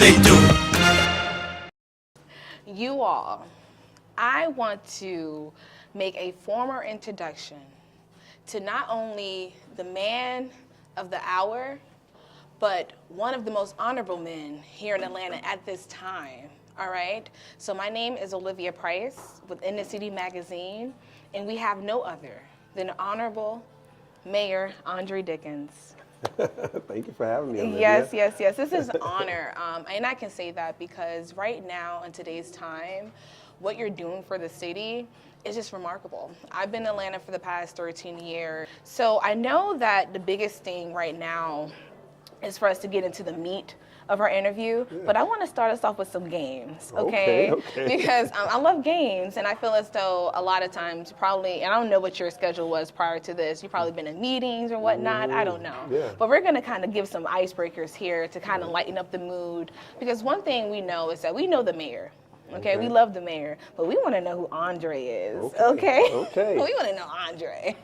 they do. You all, I want to make a formal introduction to not only the man of the hour, but one of the most honorable men here in Atlanta at this time. All right, so my name is Olivia Price with In the City magazine, and we have no other than Honorable Mayor Andre Dickens. Thank you for having me, Olivia. Yes. This is an honor, and I can say that because right now in today's time, what you're doing for the city is just remarkable. I've been in Atlanta for the past 13 years, so I know that the biggest thing right now is for us to get into the meat of our interview, but I want to start us off with some games, okay? Because I love games, and I feel as though a lot of times probably, and I don't know what your schedule was prior to this, you've probably been in meetings or whatnot, I don't know. But we're gonna kind of give some icebreakers here to kind of lighten up the mood, because one thing we know is that we know the mayor. Okay, we love the mayor, but we want to know who Andre is. Okay. We want to know Andre.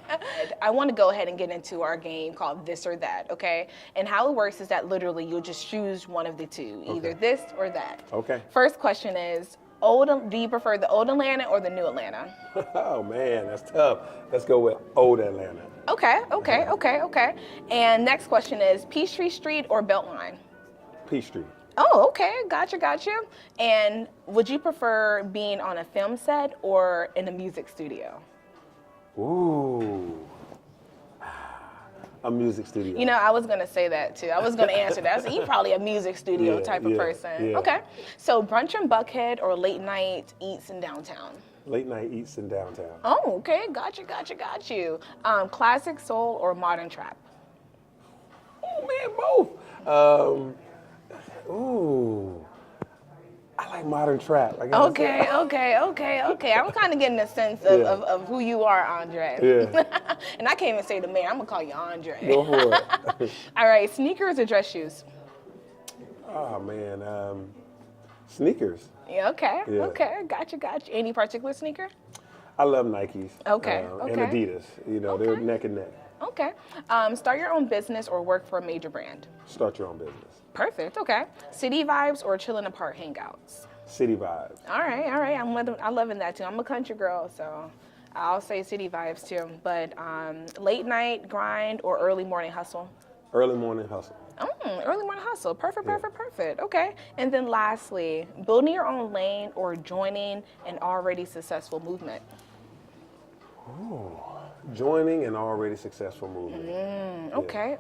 I want to go ahead and get into our game called This or That. Okay, and how it works is that literally you'll just choose one of the two, either this or that. Okay. First question is, do you prefer the old Atlanta or the new Atlanta? Oh man, that's tough. Let's go with old Atlanta. Okay. And next question is Peachtree Street or Beltline? Peachtree. Oh, okay, gotcha. And would you prefer being on a film set or in a music studio? Ooh, a music studio. You know, I was gonna say that too. I was gonna answer that. So you're probably a music studio type of person. Okay, so brunch in Buckhead or late night eats in downtown? Late night eats in downtown. Oh, okay, got you. Classic soul or modern trap? Oh man, both. Ooh, I like modern trap. Okay. I'm kind of getting a sense of who you are, Andre. Yeah. And I can't even say the mayor. I'm gonna call you Andre. Go for it. All right, sneakers or dress shoes? Oh man, sneakers. Yeah, okay. Gotcha. Any particular sneaker? I love Nikes. Okay. And Adidas. You know, they're neck and neck. Okay. Start your own business or work for a major brand? Start your own business. Perfect. Okay. City vibes or chilling apart hangouts? City vibes. All right. I'm loving that too. I'm a country girl, so I'll say city vibes too. But late night grind or early morning hustle? Early morning hustle. Early morning hustle. Perfect. Okay. And then lastly, building your own lane or joining an already successful movement? Ooh. Joining an already successful movement. Okay.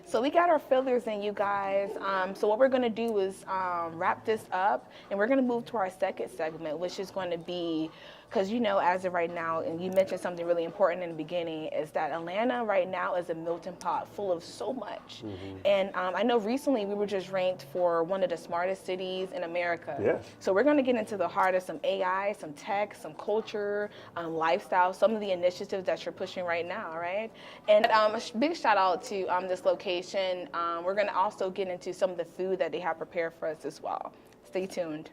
So we got our fillers in, you guys. So what we're gonna do is wrap this up, and we're gonna move to our second segment, which is going to be, because you know, as of right now, and you mentioned something really important in the beginning, is that Atlanta right now is a melting pot full of so much. And I know recently we were just ranked for one of the smartest cities in America. Yes. So we're gonna get into the heart of some AI, some tech, some culture, lifestyle, some of the initiatives that you're pushing right now, right? And a big shout out to this location. We're gonna also get into some of the food that they have prepared for us as well. Stay tuned.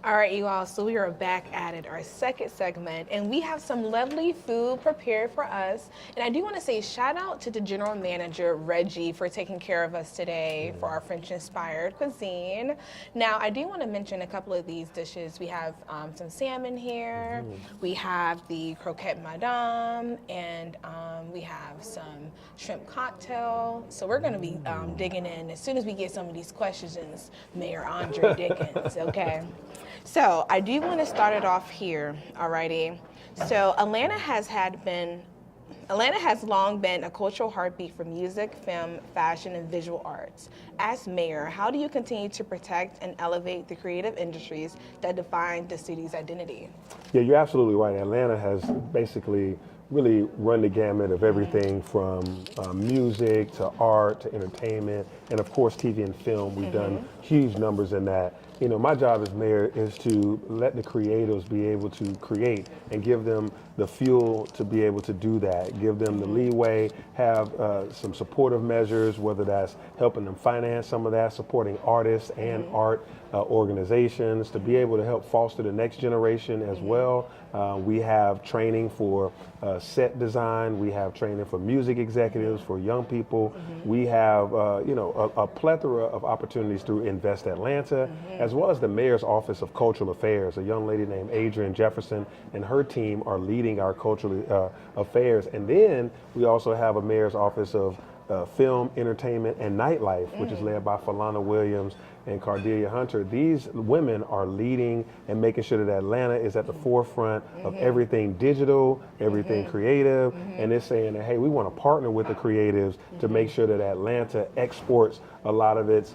All right, you all, so we are back at it, our second segment, and we have some lovely food prepared for us. And I do want to say shout out to the general manager, Reggie, for taking care of us today for our French-inspired cuisine. Now, I do want to mention a couple of these dishes. We have some salmon here, we have the croquette madame, and we have some shrimp cocktail. So we're going to be digging in as soon as we get some of these questions, Mayor Andre Dickens, okay? So I do want to start it off here, alrighty. So Atlanta has long been a cultural heartbeat for music, film, fashion, and visual arts. As mayor, how do you continue to protect and elevate the creative industries that define the city's identity? Yeah, you're absolutely right. Atlanta has basically really run the gamut of everything from music to art to entertainment, and of course TV and film. We've done huge numbers in that. you know, my job as mayor is to let the creatives be able to create and give them the fuel to be able to do that, give them the leeway, have some supportive measures, whether that's helping them finance some of that, supporting artists and art organizations to be able to help foster the next generation as well. We have training for set design. We have training for music executives, for young people. We have, you know, a plethora of opportunities through Invest Atlanta, as well as the Mayor's Office of Cultural Affairs. A young lady named Adrienne Jefferson and her team are leading our cultural affairs. And then we also have a Mayor's Office of Film, Entertainment, and Nightlife, which is led by Falana Williams and Cardelia Hunter. These women are leading and making sure that Atlanta is at the forefront of everything digital, everything creative, and they're saying that, hey, we want to partner with the creatives to make sure that Atlanta exports a lot of its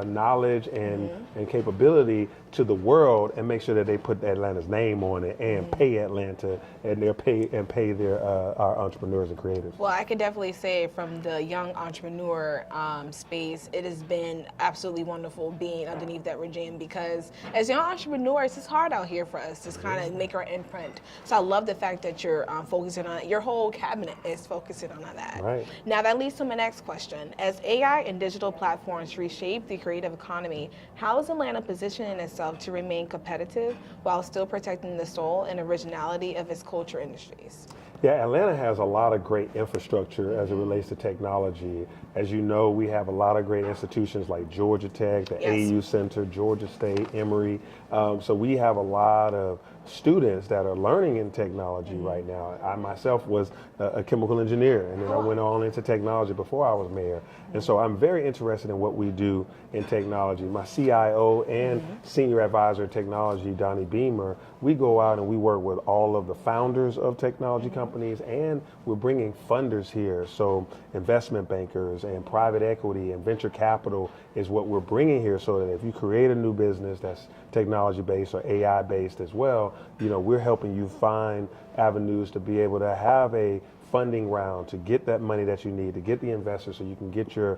knowledge and capability to the world, and make sure that they put Atlanta's name on it and pay Atlanta and pay their our entrepreneurs and creatives. Well, I could definitely say from the young entrepreneur space, it has been absolutely wonderful being underneath that regime, because as young entrepreneurs, it's hard out here for us to kind of make our imprint. So I love the fact that you're focusing on it. Your whole cabinet is focusing on that. Right. Now that leads to my next question. As AI and digital platforms reshape the creative economy, how is Atlanta positioning itself to remain competitive while still protecting the soul and originality of its culture industries? Yeah, Atlanta has a lot of great infrastructure as it relates to technology. As you know, we have a lot of great institutions like Georgia Tech, the AU Center, Georgia State, Emory. So we have a lot of students that are learning in technology right now. I myself was a chemical engineer, and then I went on into technology before I was mayor. And so I'm very interested in what we do in technology. My CIO and senior advisor in technology, Donnie Beamer, we go out and we work with all of the founders of technology companies, and we're bringing funders here. So investment bankers and private equity and venture capital is what we're bringing here, so that if you create a new business that's technology based or AI based as well, you know, we're helping you find avenues to be able to have a funding round to get that money that you need, to get the investors so you can get your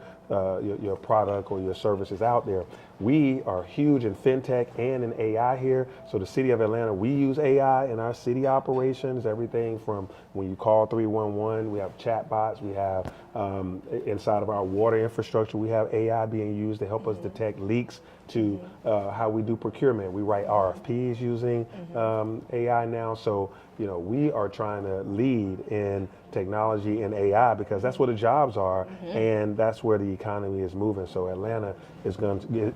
product or your services out there. We are huge in fintech and in AI here. So the city of Atlanta, we use AI in our city operations, everything from when you call 311, we have chatbots, we have inside of our water infrastructure, we have AI being used to help us detect leaks, to how we do procurement. We write RFPs using AI now. So, you know, we are trying to lead in technology and AI because that's where the jobs are, and that's where the economy is moving. So Atlanta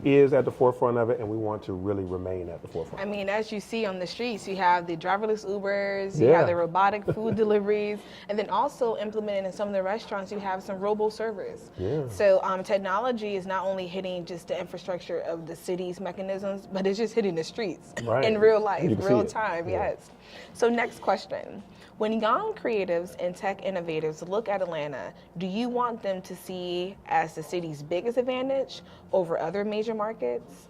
is at the forefront of it, and we want to really remain at the forefront. I mean, as you see on the streets, you have the driverless Ubers, you have the robotic food deliveries, and then also implemented in some of the restaurants, you have some robo servers. So technology is not only hitting just the infrastructure of the city's mechanisms, but it's just hitting the streets in real life, real time. Yes. So next question. When young creatives and tech innovators look at Atlanta, do you want them to see as the city's biggest advantage over other major markets?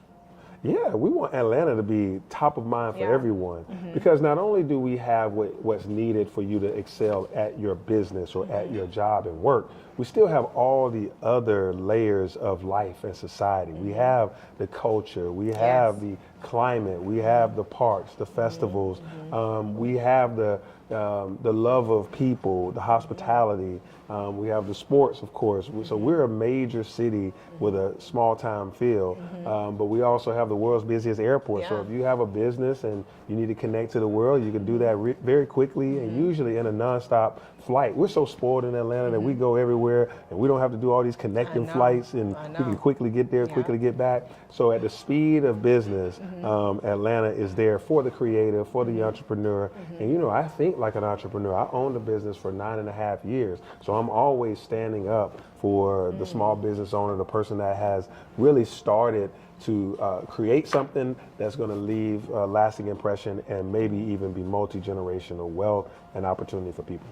Yeah, we want Atlanta to be top of mind for everyone, because not only do we have what's needed for you to excel at your business or at your job and work, we still have all the other layers of life and society. We have the culture, we have the climate, we have the parks, the festivals, we have the love of people, the hospitality, we have the sports, of course. So we're a major city with a small town feel, but we also have the world's busiest airport. So if you have a business and you need to connect to the world, you can do that very quickly and usually in a nonstop flight. We're so spoiled in Atlanta that we go everywhere and we don't have to do all these connecting flights, and we can quickly get there, quickly get back. So at the speed of business, Atlanta is there for the creative, for the entrepreneur. And you know, I think like an entrepreneur. I owned a business for 9.5 years. So I'm always standing up for the small business owner, the person that has really started to create something that's going to leave a lasting impression and maybe even be multi-generational wealth and opportunity for people.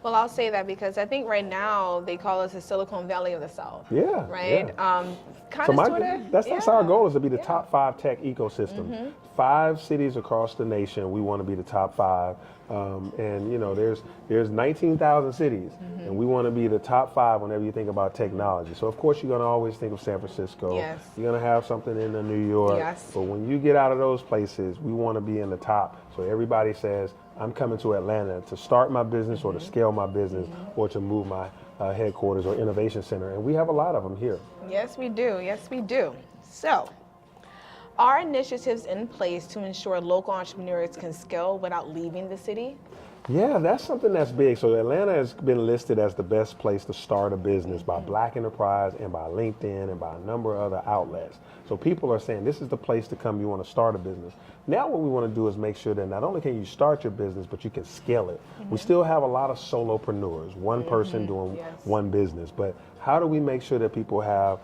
Well, I'll say that because I think right now they call us the Silicon Valley of the South. Yeah. Right? Yeah. Kind So of, sort of. that's our goal, is to be the top 5 tech ecosystem. 5 cities across the nation, we want to be the top 5. And you know, there's 19,000 cities, and we want to be the top 5 whenever you think about technology. So of course you're going to always think of San Francisco. Yes. You're going to have something in New York. Yes. But when you get out of those places, we want to be in the top. So everybody says, I'm coming to Atlanta to start my business or to scale my business or to move my headquarters or innovation center. And we have a lot of them here. Yes, we do. Yes, we do. So, are initiatives in place to ensure local entrepreneurs can scale without leaving the city? Yeah, that's something that's big. So Atlanta has been listed as the best place to start a business by Black Enterprise and by LinkedIn and by a number of other outlets. So people are saying this is the place to come, you want to start a business. Now what we want to do is make sure that not only can you start your business, but you can scale it. We still have a lot of solopreneurs, one person doing one business, but how do we make sure that people have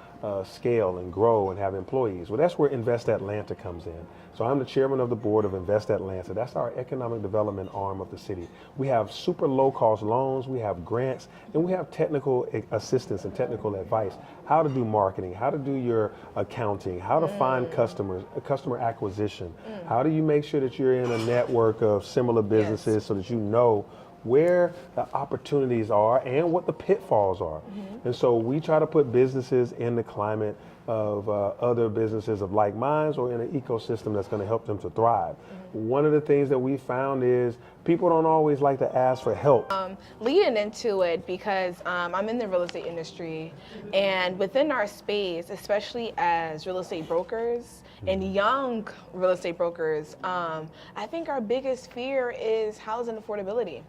scale and grow and have employees? Well, that's where Invest Atlanta comes in. So I'm the chairman of the board of Invest Atlanta. That's our economic development arm of the city. We have super low cost loans, we have grants, and we have technical assistance and technical advice. How to do marketing, how to do your accounting, how to find customers, customer acquisition. How do you make sure that you're in a network of similar businesses so that you know where the opportunities are and what the pitfalls are. And so we try to put businesses in the climate of other businesses of like minds or in an ecosystem that's going to help them to thrive. One of the things that we found is people don't always like to ask for help. Leading into it, because I'm in the real estate industry, and within our space, especially as real estate brokers and young real estate brokers, I think our biggest fear is housing affordability.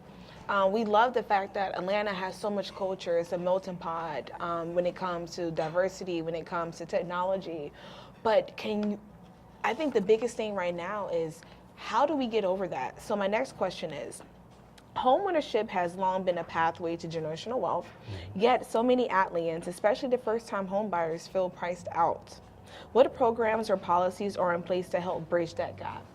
We love the fact that Atlanta has so much culture. It's a melting pot when it comes to diversity, when it comes to technology. But I think the biggest thing right now is, how do we get over that? So my next question is, homeownership has long been a pathway to generational wealth, yet so many Atlanteans, especially the first-time home buyers, feel priced out. What programs or policies are in place to help bridge that gap?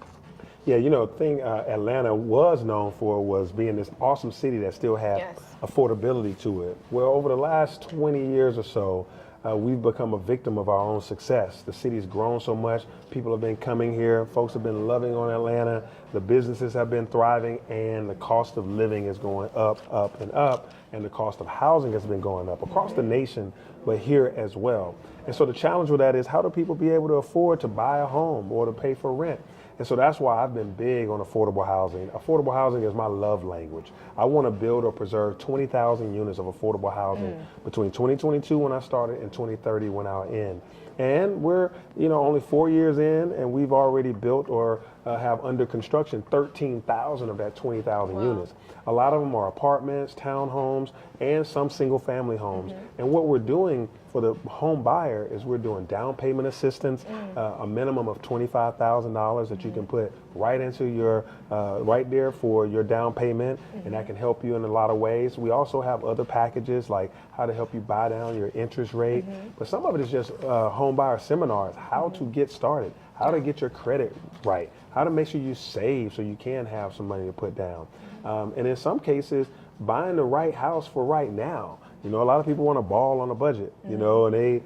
Yeah, you know, the thing Atlanta was known for was being this awesome city that still had affordability to it. Well, over the last 20 years or so, we've become a victim of our own success. The city's grown so much, people have been coming here, folks have been loving on Atlanta, the businesses have been thriving, and the cost of living is going up, up, and up, and the cost of housing has been going up across the nation, but here as well. And so the challenge with that is, how do people be able to afford to buy a home or to pay for rent? And so that's why I've been big on affordable housing. Affordable housing is my love language. I want to build or preserve 20,000 units of affordable housing between 2022 when I started and 2030 when I'll end. And we're, you know, only 4 years in, and we've already built or have under construction 13,000 of that 20,000 units. A lot of them are apartments, townhomes, and some single family homes. And what we're doing for the home buyer is we're doing down payment assistance, a minimum of $25,000 that you can put right into your, right there for your down payment, and that can help you in a lot of ways. We also have other packages like how to help you buy down your interest rate, but some of it is just home buyer seminars, how to get started, how to get your credit right, how to make sure you save so you can have some money to put down. And in some cases, buying the right house for right now. You know, a lot of people want to ball on a budget, you know, and they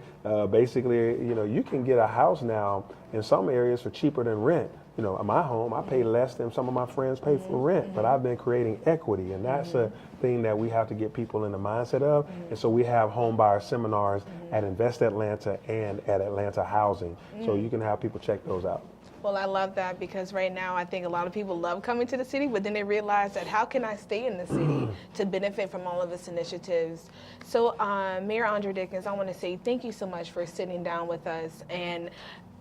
basically, you know, you can get a house now in some areas for cheaper than rent. You know, in my home, I pay less than some of my friends pay for rent, but I've been creating equity, and that's a thing that we have to get people in the mindset of. And so we have home buyer seminars at Invest Atlanta and at Atlanta Housing, so you can have people check those out. Well, I love that, because right now I think a lot of people love coming to the city, but then they realize that how can I stay in the city to benefit from all of its initiatives? So Mayor Andre Dickens, I want to say thank you so much for sitting down with us and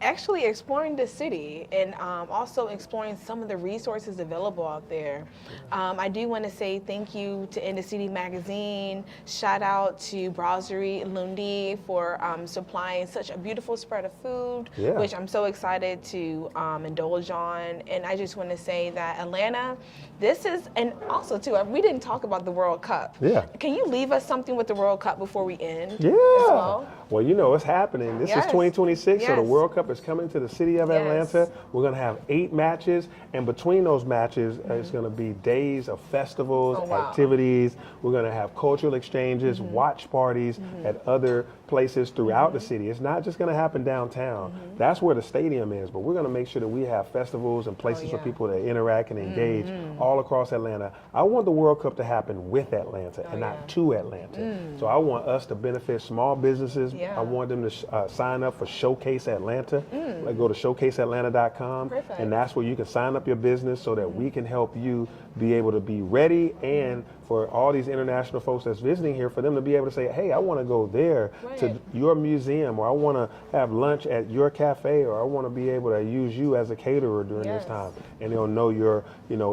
actually exploring the city and also exploring some of the resources available out there. I do want to say thank you to In the City magazine. Shout out to Brasserie Lundi for supplying such a beautiful spread of food, which I'm so excited to indulge on. And I just want to say that Atlanta, this is, and also too, we didn't talk about the World Cup. Yeah. Can you leave us something with the World Cup before we end? Yeah. As well? Well, you know, it's happening. This is Yes. 2026, so the Yes. World Cup is coming to the city of Yes. Atlanta. We're going to have 8 matches, and between those matches, it's going to be days of festivals, Oh, wow. activities. We're going to have cultural exchanges, watch parties at other places throughout the city. It's not just going to happen downtown. That's where the stadium is, but we're going to make sure that we have festivals and places for yeah. people to interact and engage all across Atlanta. I want the World Cup to happen with Atlanta and not to Atlanta. So I want us to benefit small businesses. Yeah. I want them to sign up for Showcase Atlanta. Like go to showcaseatlanta.com, Perfect. and that's where you can sign up your business so that we can help you be able to be ready, and for all these international folks that's visiting here, for them to be able to say, hey, I want to go there to Right. your museum, or I want to have lunch at your cafe, or I want to be able to use you as a caterer during this Yes. time. And they'll know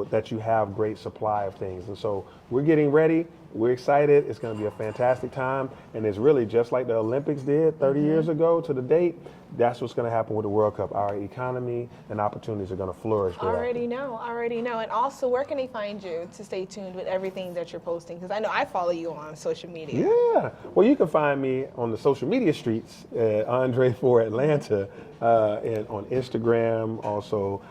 that you have great supply of things. And so we're getting ready. We're excited. It's going to be a fantastic time. And it's really just like the Olympics did 30 years ago to the date. That's what's going to happen with the World Cup. Our economy and opportunities are going to flourish. Already know. And also, where can they find you to stay tuned with everything that you're posting? Because I know I follow you on social media. Yeah. Well, you can find me on the social media streets, Andre for Atlanta, and on Instagram, also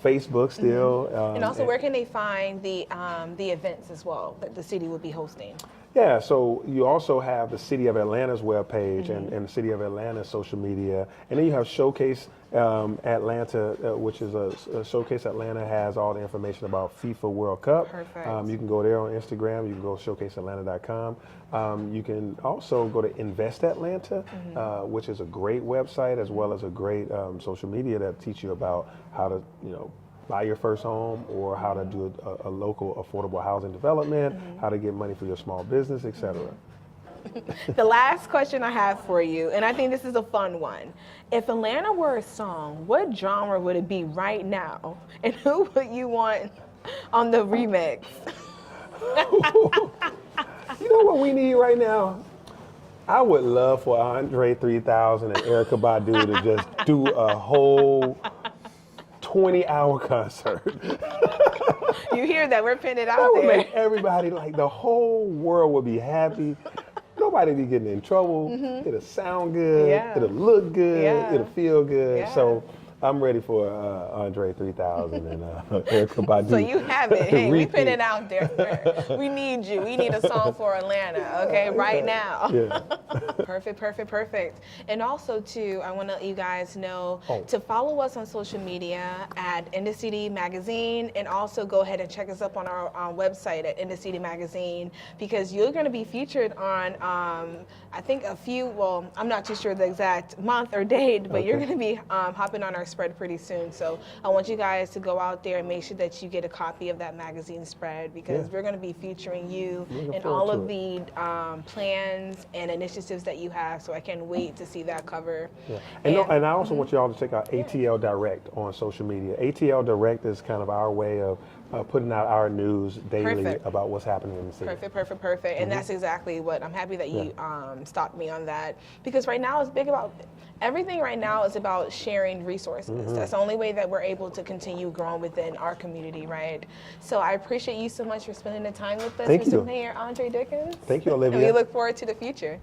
Facebook still. And also, where can they find the events as well that the city will be hosting? Yeah, so you also have the City of Atlanta's webpage and the City of Atlanta's social media. And then you have Showcase Atlanta, which is a Showcase Atlanta has all the information about FIFA World Cup. Perfect. You can go there on Instagram. You can go to showcaseatlanta.com. You can also go to Invest Atlanta, which is a great website as well as a great social media that teach you about how to, buy your first home, or how to do a local affordable housing development, how to get money for your small business, etc. The last question I have for you, and I think this is a fun one. If Atlanta were a song, what genre would it be right now? And who would you want on the remix? You know what we need right now? I would love for Andre 3000 and Erykah Badu to just do a whole 20-hour concert. You hear that? We're pinning it That out would there. make everybody, like the whole world would be happy. Nobody be getting in trouble. It'll sound good. Yeah. It'll look good. Yeah. It'll feel good. Yeah. So I'm ready for Andre 3000 and Erykah Badu. So you have it. Hey, we repeat. put it out there. We need you. We need a song for Atlanta, okay, right now. Yeah. Perfect. And also, too, I want to let you guys know to follow us on social media at In the City Magazine, and also go ahead and check us up on our website at In the City Magazine, because you're going to be featured on, I think I'm not too sure the exact month or date, but you're going to be hopping on our spread pretty soon. So I want you guys to go out there and make sure that you get a copy of that magazine spread, because we're going to be featuring you in all of the plans and initiatives that you have. So I can't wait to see that cover. Yeah. And I also want you all to check out ATL Direct on social media. ATL Direct is kind of our way of putting out our news daily about what's happening in the city. Perfect. And that's exactly what I'm happy that you stopped me on that, because right now it's big about everything. Right now is about sharing resources. That's the only way that we're able to continue growing within our community, right? So I appreciate you so much for spending the time with us, Thank Mr. you. Mayor Andre Dickens. Thank you, Olivia. And we look forward to the future.